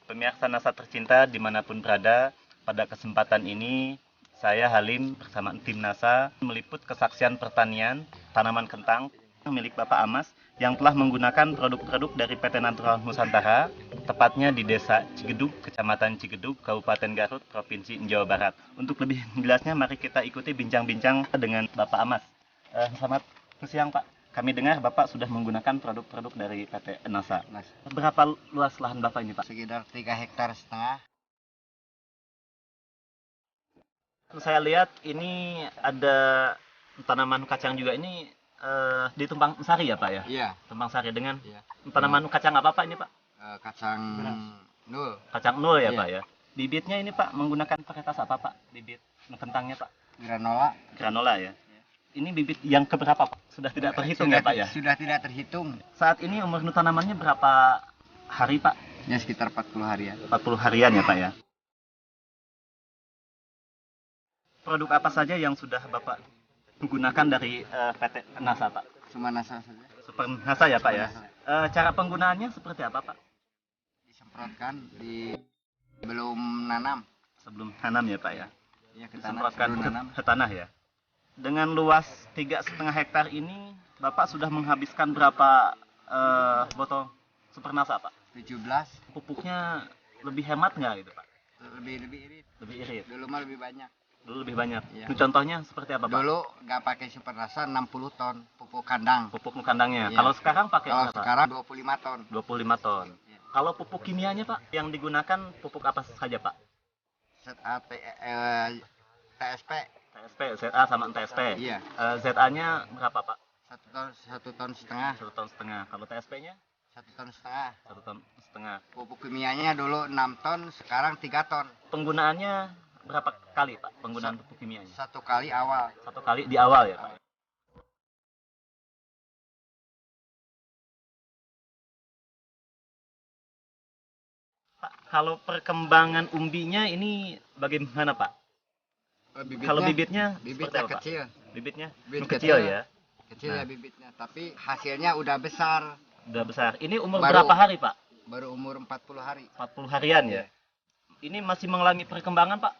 Pemirsa Nasa tercinta dimanapun berada, pada kesempatan ini saya Halim bersama tim NASA meliput kesaksian pertanian tanaman kentang milik Bapak Amas yang telah menggunakan produk-produk dari PT Natural Nusantara, tepatnya di Desa Cigedug, Kecamatan Cigedug, Kabupaten Garut, Provinsi Jawa Barat. Untuk lebih jelasnya, mari kita ikuti bincang-bincang dengan Bapak Amas. Selamat siang, Pak. Kami dengar Bapak sudah menggunakan produk-produk dari PT NASA. Berapa luas lahan Bapak ini, Pak? Sekitar 3,5 hektar. Saya lihat ini ada tanaman kacang juga ini di Tumpang Sari ya, Pak ya? Iya. Tumpang Sari dengan Iya. tanaman kacang apa Pak ini, Pak? Kacang nul. Kacang nul ya, Iya. Pak ya? Bibitnya ini Pak menggunakan varietas apa, Pak? Bibit kentangnya, Pak? Granola. Granola ya? Ini bibit yang keberapa, Pak? Sudah tidak terhitung ya, Pak ya? Sudah tidak terhitung. Saat ini umur tanamannya berapa hari, Pak? Ya sekitar 40 harian. 40 harian ya, Pak ya? Produk apa saja yang sudah Bapak gunakan dari PT NASA, Pak? Cuma NASA saja. Super NASA ya, Pak ya? Cara penggunaannya seperti apa, Pak? Disemprotkan belum nanam. Sebelum tanam ya, Pak ya? Ya ke tanah Disemprotkan sebelum nanam. ke tanah ya? Dengan luas 3,5 hektar ini, Bapak sudah menghabiskan berapa botol Super NASA, Pak? 17. Pupuknya lebih hemat nggak gitu, Pak? Lebih irit. Lebih irit? Dulu mah lebih banyak. Dulu lebih banyak. Iya. Itu contohnya seperti apa, Pak? Dulu nggak pakai Super NASA 60 ton pupuk kandang. Pupuk kandangnya. Iya. Kalau sekarang pakai Kalau berapa? sekarang 25 ton. 25 ton. Iya. Kalau pupuk kimianya, Pak, yang digunakan pupuk apa saja, Pak? TSP. TSP, ZA sama TSP. Iya. ZA-nya berapa, Pak? 1,5 ton. 1 ton setengah. Kalau TSP-nya? 1,5 ton. 1 ton setengah. Pupuk kimianya dulu 6 ton, sekarang 3 ton. Penggunaannya berapa kali, Pak? Penggunaan pupuk kimianya? Satu kali awal. Satu kali di awal ya, Pak? Pak, kalau perkembangan umbinya ini bagaimana, Pak? Kalau bibitnya seperti apa, Pak? kecil. Bibitnya Bibit kecil kecil. ya? Kecil Nah. ya bibitnya, tapi hasilnya udah besar. Udah besar. Ini umur Baru- berapa hari, Pak? Baru umur 40 hari. 40 harian ya? Ini masih mengalami perkembangan, Pak?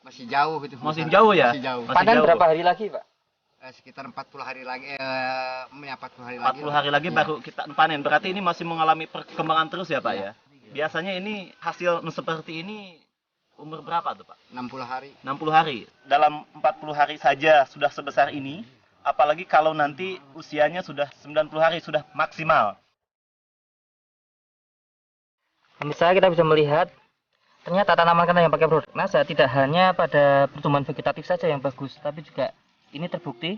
Masih jauh itu. Masih jauh ya? Masih jauh. Masih Panen jauh. berapa hari lagi, Pak? Sekitar 40 hari lagi. 40 hari 40 lagi. hari lagi Iya. baru kita panen. Berarti ini masih mengalami perkembangan terus ya, Pak ya? Biasanya ini hasil seperti ini umur berapa tuh, Pak? 60 hari. 60 hari. Dalam 40 hari saja sudah sebesar ini, apalagi kalau nanti usianya sudah 90 hari, sudah maksimal. Misalnya kita bisa melihat ternyata tanaman kentang yang pakai produk NASA tidak hanya pada pertumbuhan vegetatif saja yang bagus, tapi juga ini terbukti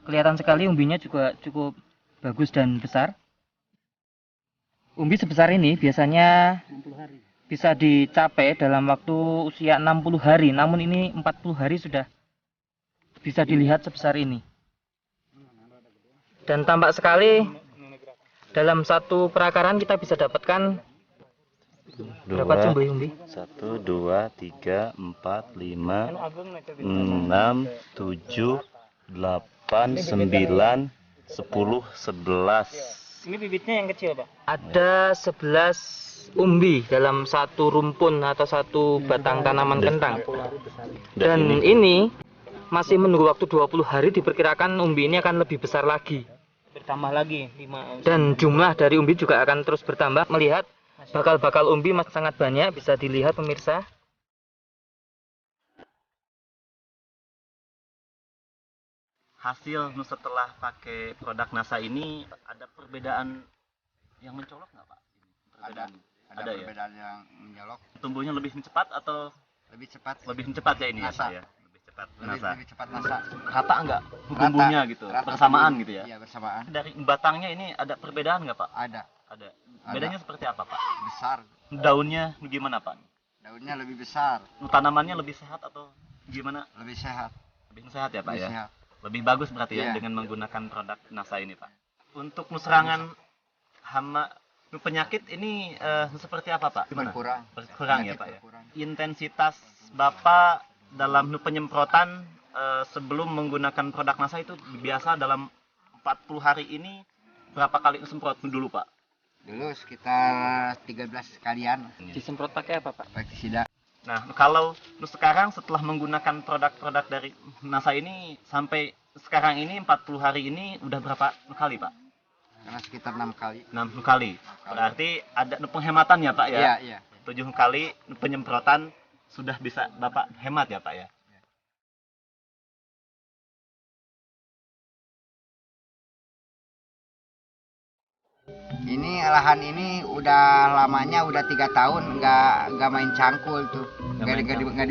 kelihatan sekali umbinya juga cukup bagus dan besar. Umbi sebesar ini biasanya bisa dicapai dalam waktu usia 60 hari, namun ini 40 hari sudah bisa dilihat sebesar ini. Dan tampak sekali dalam satu perakaran kita bisa dapatkan berapa cumbu umbi? 1, 2, 3, 4, 5, 6, 7, 8, 9, 10, 11. Ini bibitnya yang kecil, Pak. Ada 11 umbi dalam satu rumpun atau satu batang tanaman kentang. Dan ini masih menunggu waktu 20 hari, diperkirakan umbi ini akan lebih besar lagi. Bertambah lagi 5. Dan jumlah dari umbi juga akan terus bertambah. Melihat bakal-bakal umbi masih sangat banyak, bisa dilihat pemirsa. Hasil setelah pakai produk NASA ini ada perbedaan yang mencolok nggak, Pak? Perbedaan. Ada Ada ya? perbedaan yang mencolok. Tumbuhnya lebih cepat atau Lebih cepat. lebih cepat ya ini NASA. ya, Pak ya? Lebih cepat NASA. Lebih cepat NASA. Rata nggak tumbuhnya gitu? Rata Bersamaan tumbuh. gitu ya? Iya, bersamaan. Dari batangnya ini ada perbedaan nggak, Pak? Ada. Ada. Bedanya seperti apa, Pak? Besar. Daunnya gimana, Pak? Daunnya lebih besar. Tanamannya lebih sehat atau gimana? Lebih sehat. Lebih sehat ya, Pak Lebih ya? sehat. Lebih bagus berarti ya Iya. dengan menggunakan produk NASA ini, Pak. Untuk serangan hama penyakit ini seperti apa, Pak? Gimana? Berkurang. Berkurang ya, Penyakit Pak ya. berkurang. Intensitas Bapak dalam penyemprotan sebelum menggunakan produk NASA itu biasa dalam 40 hari ini berapa kali semprot dulu, Pak? Dulu sekitar 13 kalian Disemprot pakai apa, Pak? pestisida. Nah, kalau sekarang setelah menggunakan produk-produk dari NASA ini sampai sekarang ini 40 hari ini udah berapa kali, Pak? Karena sekitar 6 kali. 60 kali. Berarti ada penghematan ya, Pak ya? Iya, iya. 7 kali penyemprotan sudah bisa Bapak hemat ya, Pak ya? Ini lahan ini udah lamanya udah 3 tahun nggak main cangkul tuh, nggak dipacul, Nggak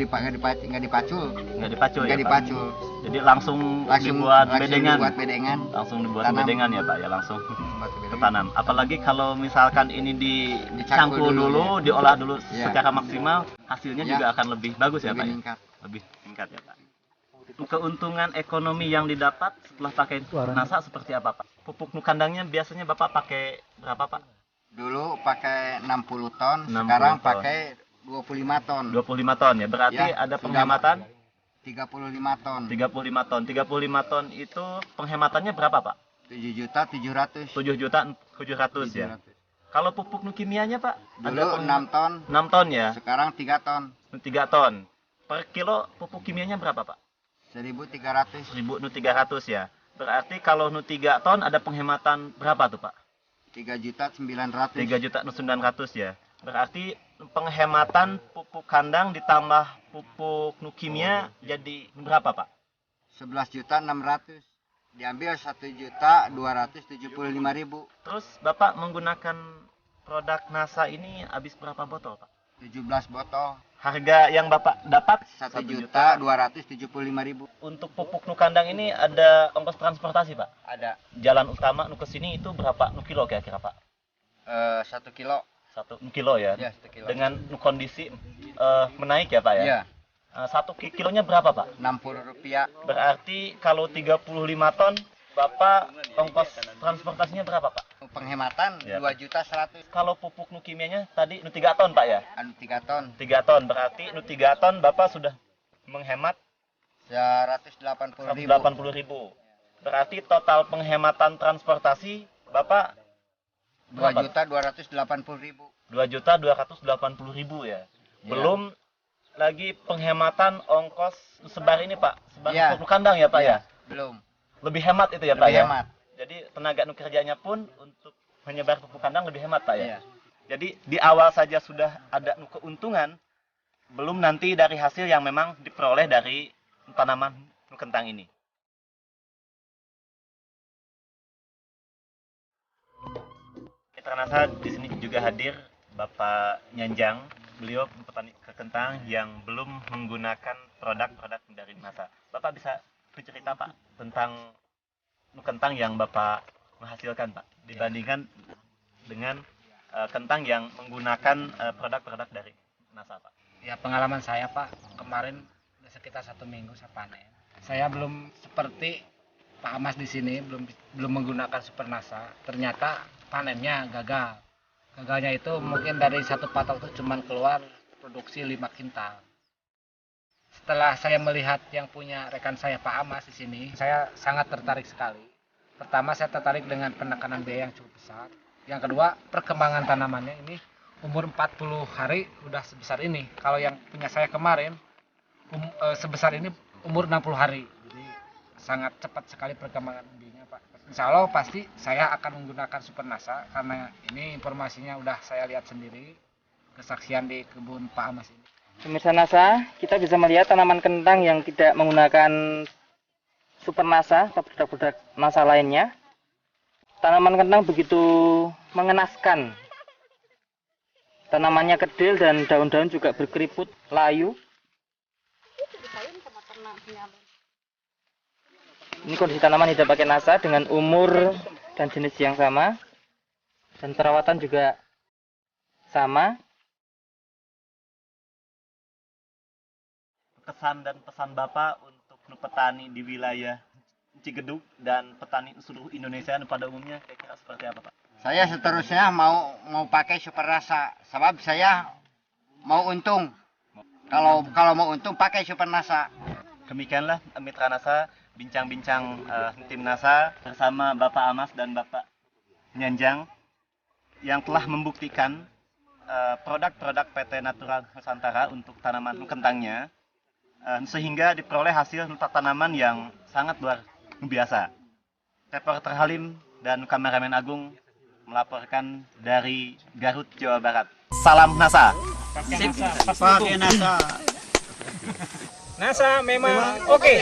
dipacul ya, nggak Pak? dipacul. Jadi langsung dibuat bedengan. dibuat bedengan. Langsung dibuat Tanam. bedengan ya, Pak ya? Langsung Buat bedengan. ketanam. Apalagi kalau misalkan ini Dicangkul dicangkul dulu, dulu, ya. diolah dulu Ya. secara maksimal, hasilnya Ya. juga akan lebih bagus ya, Lebih Pak ya? meningkat. Lebih tingkat ya, Pak. Keuntungan ekonomi yang didapat setelah pakai NASA seperti apa, Pak? Pupuk kandangnya biasanya Bapak pakai berapa, Pak? Dulu pakai 60 ton, 60 sekarang ton. pakai 25 ton. 25 ton ya. Berarti Ya, ada sudah penghematan 35 ton. 35 ton. 35 ton itu penghematannya berapa, Pak? 7.700.000. 7.700.000 ya. Kalau pupuk kimianya, Pak? Dulu 6 ton, 6 ton ya. sekarang 3 ton. 3 ton. Per kilo pupuk kimianya berapa, Pak? 1.300. 1.300 ya. Berarti kalau 3 ton ada penghematan berapa tuh, Pak? 3.900.000. 3.900 ya. Berarti penghematan pupuk kandang ditambah pupuk kimia jadi berapa, Pak? 11.600.000. Diambil 1.275.000. Terus Bapak menggunakan produk NASA ini habis berapa botol, Pak? 17 botol. Harga yang Bapak dapat 1.275.000. Untuk pupuk kandang ini ada ongkos transportasi, Pak? Ada Jalan utama ke sini itu berapa kilo kira-kira, Pak? 1 kilo. 1 kilo ya. Ya, 1 kilo. Dengan kondisi menaik ya, Pak ya? Ya, 1 kilonya berapa, Pak? Rp60. Berarti kalau 35 ton, Bapak ongkos transportasinya berapa, Pak? Penghematan Ya, 2.100.000. Kalau pupuk kimianya tadi 3 ton, Pak ya? 3 ton. 3 ton, berarti 3 ton Bapak sudah menghemat 180.000. 180.000. Berarti total penghematan transportasi Bapak 2.280.000. 2.280.000 ya. Ya. Belum lagi penghematan ongkos sebar ini, Pak. Sebar Ya. pupuk kandang ya, Pak ya? Belum. Lebih hemat itu ya, Pak Lebih ya? hemat. Jadi tenaga kerjanya pun untuk menyebar pupuk kandang lebih hemat, Pak ya? Iya. Jadi di awal saja sudah ada keuntungan, belum nanti dari hasil yang memang diperoleh dari tanaman kentang ini. Mitra NASA di sini juga hadir Bapak Nyanjang, beliau petani kentang yang belum menggunakan produk-produk dari NASA. Bapak bisa bercerita, Pak, tentang kentang yang Bapak menghasilkan, Pak, dibandingkan dengan kentang yang menggunakan produk-produk dari NASA, Pak. Ya, pengalaman saya, Pak, kemarin sekitar 1 minggu saya panen. Saya belum seperti Pak Amas di sini, belum menggunakan Super NASA. Ternyata panennya gagal. Gagalnya itu mungkin dari satu patok itu cuma keluar produksi 5 kintal. Setelah saya melihat yang punya rekan saya Pak Amas di sini, saya sangat tertarik sekali. Pertama, saya tertarik dengan penekanan biaya yang cukup besar. Yang kedua, perkembangan tanamannya ini umur 40 hari udah sebesar ini. Kalau yang punya saya kemarin sebesar ini umur 60 hari. Jadi sangat cepat sekali perkembangan umbinya, Pak. Insya Allah pasti saya akan menggunakan Super NASA karena ini informasinya udah saya lihat sendiri, kesaksian di kebun Pak Amas ini. Pemirsa NASA, kita bisa melihat tanaman kentang yang tidak menggunakan Super NASA atau produk-produk NASA lainnya. Tanaman kentang begitu mengenaskan. Tanamannya kecil dan daun-daun juga berkeriput, layu. Ini kondisi tanaman hidup pakai NASA dengan umur dan jenis yang sama. Dan perawatan juga sama. Kesan dan pesan Bapak untuk petani di wilayah Cigedug dan petani seluruh Indonesia pada umumnya kira-kira seperti apa, Pak? Saya seterusnya mau pakai Super NASA, sebab saya mau untung. Kalau mau untung pakai Super NASA. Demikianlah Mitra NASA bincang-bincang tim NASA bersama Bapak Amas dan Bapak Nyanjang yang telah membuktikan produk-produk PT Natural Nusantara untuk tanaman kentangnya, sehingga diperoleh hasil tanaman yang sangat luar biasa. Reporter Halim dan kameramen Agung melaporkan dari Garut, Jawa Barat. Salam NASA. Pakai NASA. NASA memang oke.